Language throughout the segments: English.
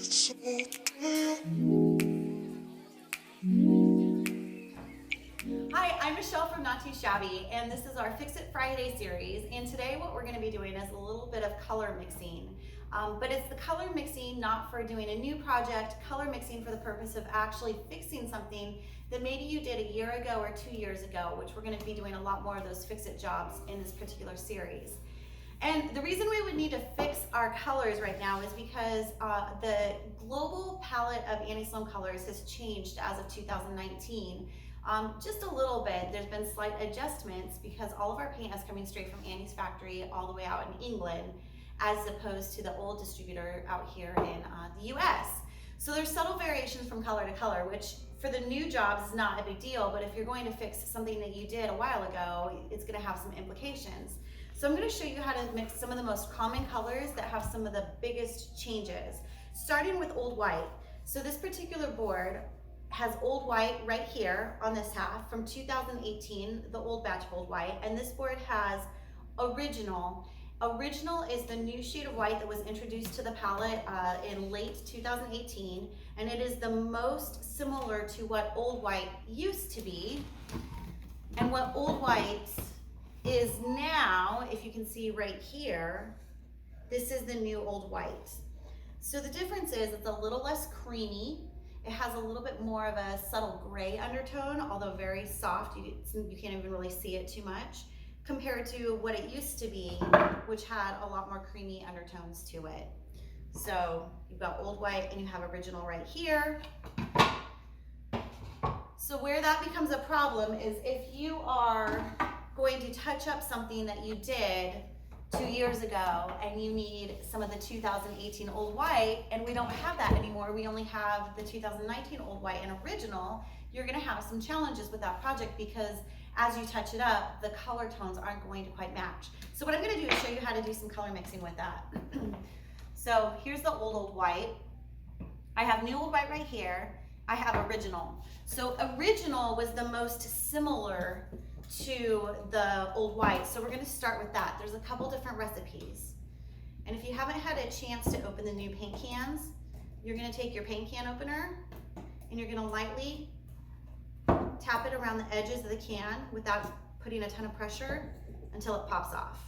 Hi, I'm Michelle from Not Too Shabby, and this is our Fix It Friday series. And today what we're going to be doing is a little bit of color mixing. But it's the color mixing not for doing a new project, color mixing for the purpose of actually fixing something that maybe you did a year ago or 2 years ago, which we're going to be doing a lot more of those fix-it jobs in this particular series. And the reason we would need to fix our colors right now is because the global palette of Annie Sloan colors has changed as of 2019. Just a little bit. There's been slight adjustments because all of our paint is coming straight from Annie's factory all the way out in England, as opposed to the old distributor out here in the US. So there's subtle variations from color to color, which for the new jobs is not a big deal, but if you're going to fix something that you did a while ago, it's going to have some implications. So I'm going to show you how to mix some of the most common colors that have some of the biggest changes, starting with Old White. So this particular board has Old White right here on this half from 2018, the old batch of Old White, and this board has Original. Original is the new shade of white that was introduced to the palette in late 2018, and it is the most similar to what Old White used to be. And what Old White is now, if you can see right here, this is the new Old White. So the difference is it's a little less creamy. It has a little bit more of a subtle gray undertone, although very soft. You can't even really see it too much, compared to what it used to be, which had a lot more creamy undertones to it. So you've got Old White and you have Original right here. So where that becomes a problem is if you are going to touch up something that you did 2 years ago and you need some of the 2018 Old White, and we don't have that anymore, we only have the 2019 Old White and Original, you're gonna have some challenges with that project because as you touch it up, the color tones aren't going to quite match. So what I'm gonna do is show you how to do some color mixing with that. So here's the Old White. I have new Old White right here. I have Original. So Original was the most similar to the Old White. So we're gonna start with that. There's a couple different recipes. And if you haven't had a chance to open the new paint cans, you're gonna take your paint can opener and you're gonna lightly tap it around the edges of the can without putting a ton of pressure until it pops off.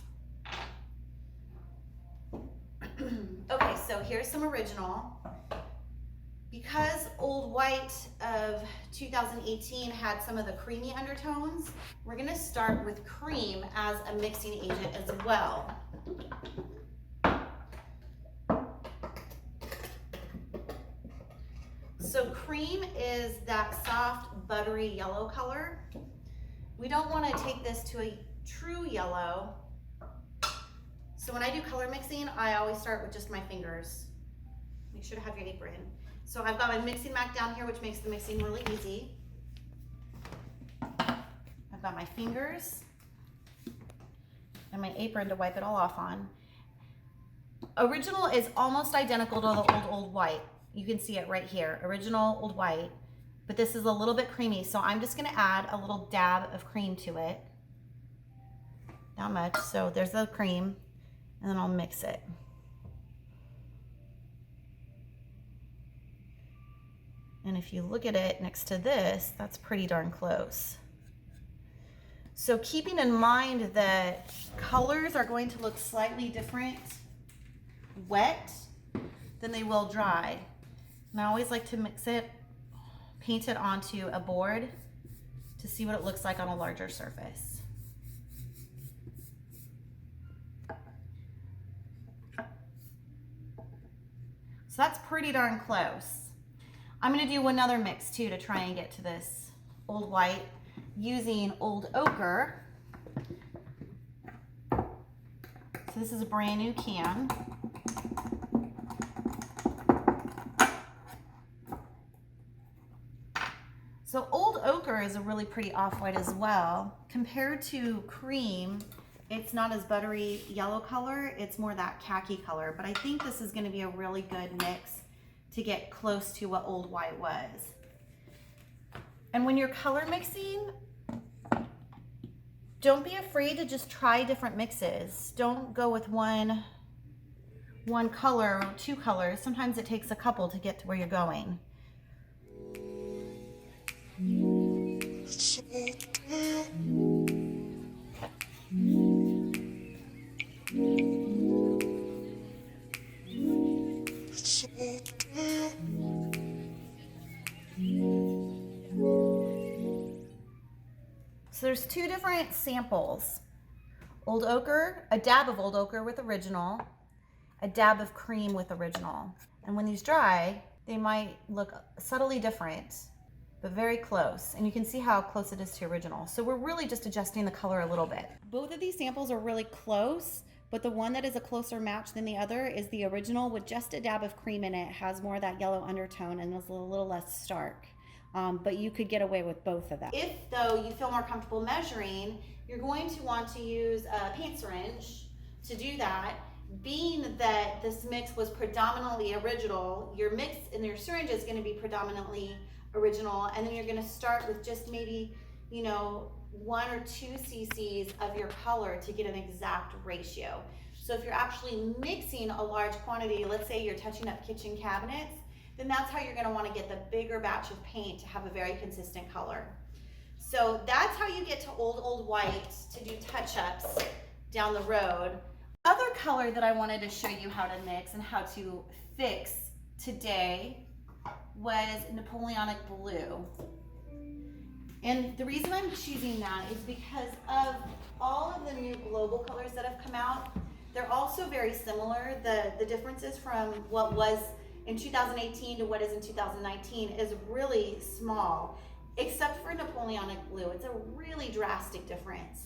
Okay, so here's some Original. Because Old White of 2018 had some of the creamy undertones, we're gonna start with cream as a mixing agent as well. So cream is that soft, buttery yellow color. We don't wanna take this to a true yellow. So when I do color mixing, I always start with just my fingers. Make sure to have your apron. So I've got my mixing mat down here, which makes the mixing really easy. I've got my fingers and my apron to wipe it all off on. Original is almost identical to the Old White. You can see it right here, Original Old White, but this is a little bit creamy. So I'm just gonna add a little dab of cream to it. Not much, so there's the cream, and then I'll mix it. And if you look at it next to this, that's pretty darn close. So keeping in mind that colors are going to look slightly different wet than they will dry. And I always like to mix it, paint it onto a board to see what it looks like on a larger surface. So that's pretty darn close. I'm gonna do another mix too to try and get to this Old White using Old Ochre. So this is a brand new can. So Old Ochre is a really pretty off-white as well. Compared to cream, it's not as buttery yellow color, it's more that khaki color, but I think this is gonna be a really good mix to get close to what Old White was. And when you're color mixing, don't be afraid to just try different mixes. Don't go with one one color or two colors. Sometimes it takes a couple to get to where you're going. So there's two different samples. Old ochre, a dab of old ochre with original, a dab of cream with original. And when these dry, they might look subtly different, but very close. And you can see how close it is to original. So we're really just adjusting the color a little bit. Both of these samples are really close, but the one that is a closer match than the other is the original with just a dab of cream in it. It has more of that yellow undertone and is a little less stark. But you could get away with both of them. If though you feel more comfortable measuring, you're going to want to use a paint syringe to do that. Being that this mix was predominantly original, your mix in your syringe is going to be predominantly original, and then you're going to start with just maybe, you know, 1 or 2 cc's of your color to get an exact ratio. So if you're actually mixing a large quantity, let's say you're touching up kitchen cabinets, then that's how you're going to want to get the bigger batch of paint to have a very consistent color. So that's how you get to old white to do touch-ups down the road. Other color that I wanted to show you how to mix and how to fix today was Napoleonic Blue. And the reason I'm choosing that is because of all of the new global colors that have come out. They're also very similar. The differences from what was in 2018 to what is in 2019 is really small, except for Napoleonic Blue. It's a really drastic difference.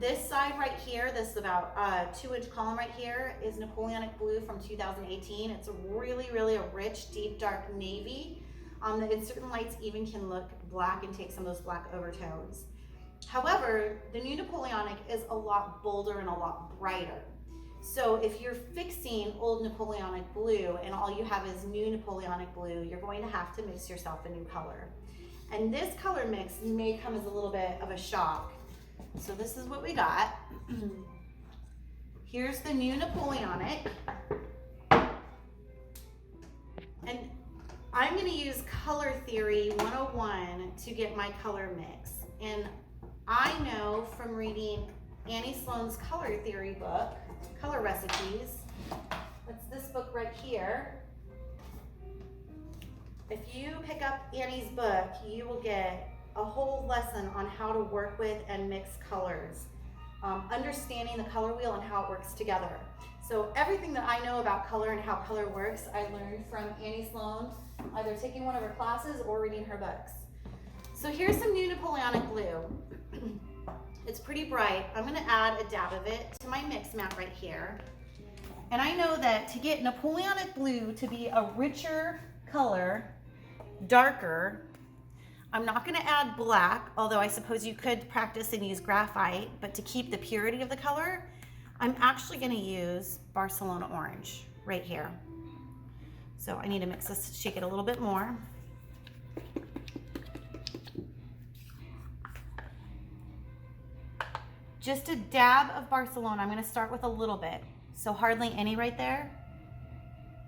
This side right here, this about 2-inch column right here, is Napoleonic Blue from 2018. It's really a rich, deep, dark navy. In certain lights even can look black and take some of those black overtones. However, the new Napoleonic is a lot bolder and a lot brighter. So if you're fixing old Napoleonic Blue and all you have is new Napoleonic Blue, you're going to have to mix yourself a new color. And this color mix may come as a little bit of a shock. So this is what we got. Here's the new Napoleonic. And I'm going to use Color Theory 101 to get my color mix. And I know from reading Annie Sloan's Color Theory book, Color Recipes, that's this book right here. If you pick up Annie's book, you will get a whole lesson on how to work with and mix colors, understanding the color wheel and how it works together. So everything that I know about color and how color works, I learned from Annie Sloan, either taking one of her classes or reading her books. So here's some new Napoleonic Blue. It's pretty bright. I'm going to add a dab of it to my mix mat right here. And I know that to get Napoleonic Blue to be a richer color, darker, I'm not going to add black, although I suppose you could practice and use graphite, but to keep the purity of the color, I'm actually going to use Barcelona orange right here. So I need to mix this, shake it a little bit more. Just a dab of Barcelona. I'm going to start with a little bit, so hardly any right there,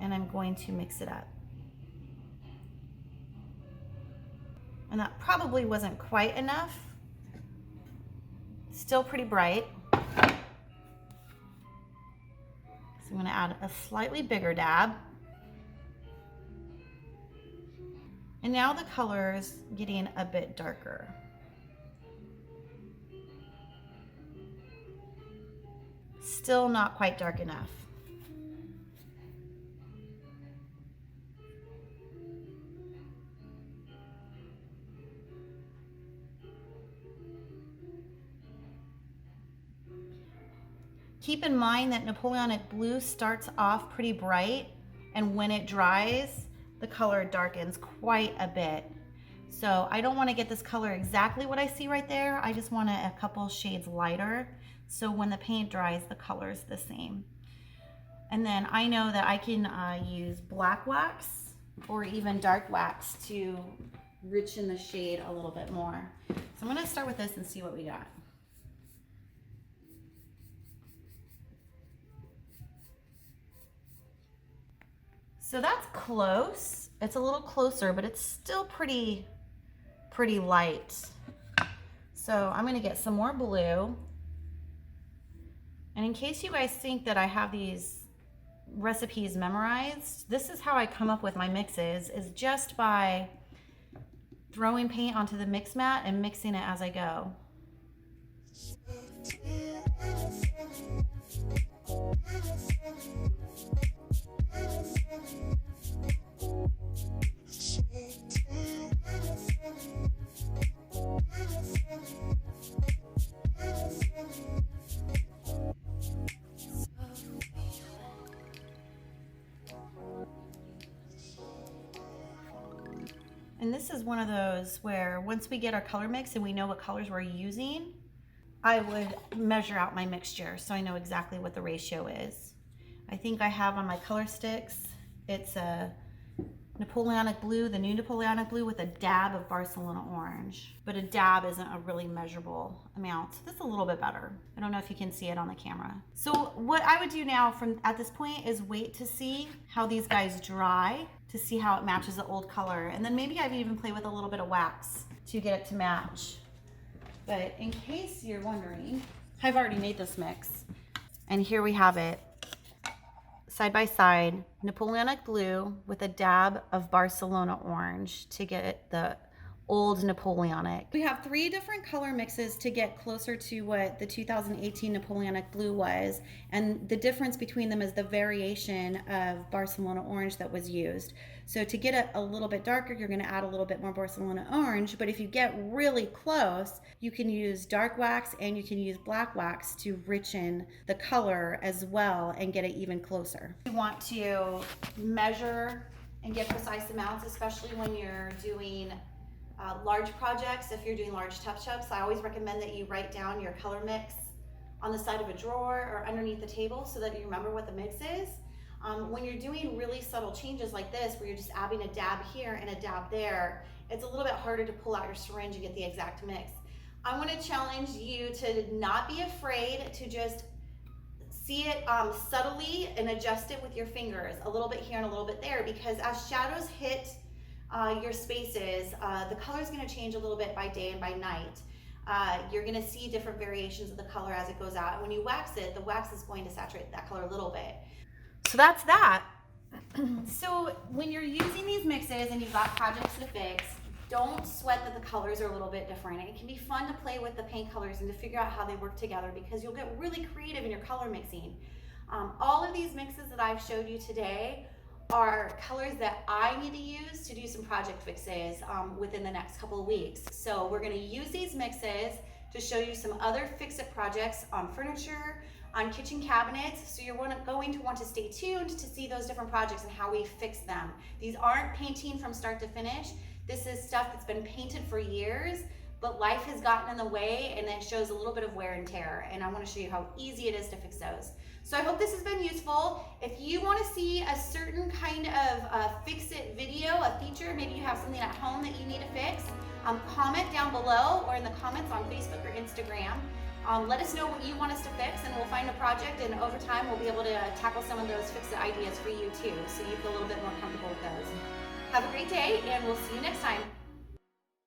and I'm going to mix it up. And that probably wasn't quite enough. Still pretty bright. So I'm going to add a slightly bigger dab. And now the color is getting a bit darker. Still not quite dark enough. Keep in mind that Napoleonic Blue starts off pretty bright, and when it dries, the color darkens quite a bit. So I don't want to get this color exactly what I see right there. I just want it a couple shades lighter, so when the paint dries, the color is the same. And then I know that I can use black wax or even dark wax to richen the shade a little bit more. So I'm going to start with this and see what we got. So that's close. It's a little closer, but it's still pretty light. So I'm gonna get some more blue. And in case you guys think that I have these recipes memorized, this is how I come up with my mixes, is just by throwing paint onto the mix mat and mixing it as I go. And this is one of those where once we get our color mix and we know what colors we're using, I would measure out my mixture so I know exactly what the ratio is. I think I have on my color sticks, it's a Napoleonic Blue, the new Napoleonic Blue with a dab of Barcelona Orange. But a dab isn't a really measurable amount. So this is a little bit better. I don't know if you can see it on the camera. So what I would do now from at this point is wait to see how these guys dry, to see how it matches the old color. And then maybe I'd even play with a little bit of wax to get it to match. But in case you're wondering, I've already made this mix. And here we have it. Side by side, Napoleonic Blue with a dab of Barcelona Orange to get the old Napoleonic. We have 3 different color mixes to get closer to what the 2018 Napoleonic Blue was, and the difference between them is the variation of Barcelona Orange that was used. So to get it a little bit darker, you're going to add a little bit more Barcelona Orange, but if you get really close, you can use dark wax and you can use black wax to richen the color as well and get it even closer. You want to measure and get precise amounts, especially when you're doing large projects. If you're doing large touch-ups, I always recommend that you write down your color mix on the side of a drawer or underneath the table so that you remember what the mix is. When you're doing really subtle changes like this, where you're just adding a dab here and a dab there, it's a little bit harder to pull out your syringe and get the exact mix. I want to challenge you to not be afraid to just see it subtly and adjust it with your fingers, a little bit here and a little bit there, because as shadows hit your spaces, the color is going to change a little bit by day and by night. You're going to see different variations of the color as it goes out. And when you wax it, the wax is going to saturate that color a little bit. So that's that. So when you're using these mixes and you've got projects to fix, don't sweat that the colors are a little bit different. It can be fun to play with the paint colors and to figure out how they work together, because you'll get really creative in your color mixing. All of these mixes that I've showed you today are colors that I need to use to do some project fixes within the next couple of weeks. So we're going to use these mixes to show you some other fix-it projects on furniture, on kitchen cabinets. So you're going to want to stay tuned to see those different projects and how we fix them. These aren't painting from start to finish. This is stuff that's been painted for years, but life has gotten in the way and it shows a little bit of wear and tear. And I want to show you how easy it is to fix those. So I hope this has been useful. If you want to see a certain kind of fix-it video, a feature, maybe you have something at home that you need to fix, comment down below or in the comments on Facebook or Instagram. Let us know what you want us to fix and we'll find a project, and over time we'll be able to tackle some of those fix-it ideas for you too, so you feel a little bit more comfortable with those. Have a great day and we'll see you next time.